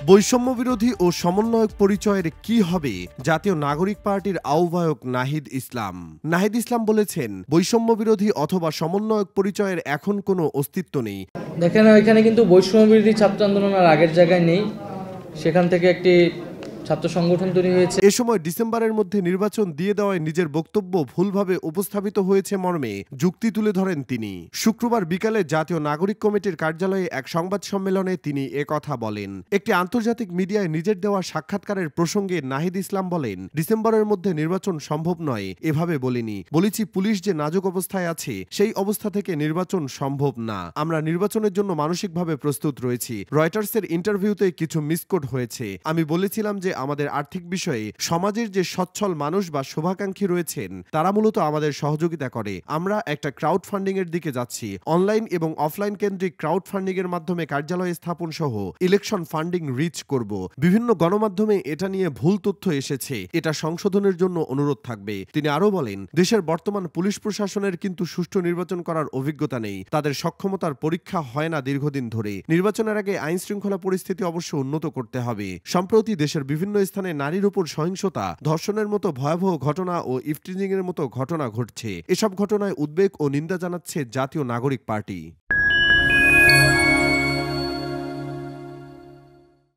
বৈষম্য বিরোধী ও সমন্বয়ক পরিচয়ের কি হবে জাতীয় নাগরিক পার্টির আহ্বায়ক নাহিদ ইসলাম। নাহিদ ইসলাম বলেছেন, বৈষম্য বিরোধী অথবা সমন্বয়ক পরিচয়ের এখন কোনো অস্তিত্ব নেই। দেখেন, এখানে কিন্তু বৈষম্য বিরোধী ছাত্র আন্দোলন আর আগের জায়গায় নেই। সেখান থেকে একটি ছাত্র সংগঠন তৈরি হয়েছে। এ সময় ডিসেম্বরের মধ্যে নির্বাচন দিয়ে দেওয়ায় নিজের বক্তব্য ভুলভাবে উপস্থাপিত হয়েছে মর্মে যুক্তি তুলে ধরেন তিনি। শুক্রবার বিকালে জাতীয় নাগরিক কমিটির কার্যালয়ে এক সংবাদ সম্মেলনে তিনি একথা বলেন। একটি আন্তর্জাতিক মিডিয়ায় নিজের দেওয়া সাক্ষাৎকারের প্রসঙ্গে নাহিদ ইসলাম বলেন, ডিসেম্বরের মধ্যে নির্বাচন সম্ভব নয়, এভাবে বলিনি। বলেছি পুলিশ যে নাজুক অবস্থায় আছে সেই অবস্থা থেকে নির্বাচন সম্ভব না। আমরা নির্বাচনের জন্য মানসিকভাবে প্রস্তুত রয়েছি। রয়টার্সের ইন্টারভিউতে কিছু মিসকোট হয়েছে। আমি বলেছিলাম যে আমাদের আর্থিক বিষয়ে সমাজের যে সচ্ছল মানুষ বা শুভাকাঙ্ক্ষী রয়েছেন তারা মূলত আমাদের সহযোগিতা করে। আমরা একটা ক্রাউড ফান্ডিং এর দিকে যাচ্ছি। অনলাইন এবং অফলাইন কেন্দ্রিক ক্রাউড ফান্ডিং এর মাধ্যমে কার্যালয় স্থাপন সহ ইলেকশন ফান্ডিং রিচ করব। বিভিন্ন গণমাধ্যমে এটা নিয়ে ভুল তথ্য এসেছে, এটা সংশোধনের জন্য অনুরোধ থাকবে। তিনি আরো বলেন, দেশের বর্তমান পুলিশ প্রশাসনের কিন্তু সুষ্ঠু নির্বাচন করার অভিজ্ঞতা নেই। তাদের সক্ষমতার পরীক্ষা হয় না দীর্ঘদিন ধরে। নির্বাচনের আগে আইন শৃঙ্খলা পরিস্থিতি অবশ্য উন্নত করতে হবে। সম্প্রতি দেশের বিভিন্ন স্থানে নারীর উপর সহিংসতা, ধর্ষণের মতো ভয়াবহ ঘটনা ও ইফটিজিং এর মতো ঘটনা ঘটছে। এসব ঘটনায় উদ্বেগ ও নিন্দা জানাচ্ছে জাতীয় নাগরিক পার্টি।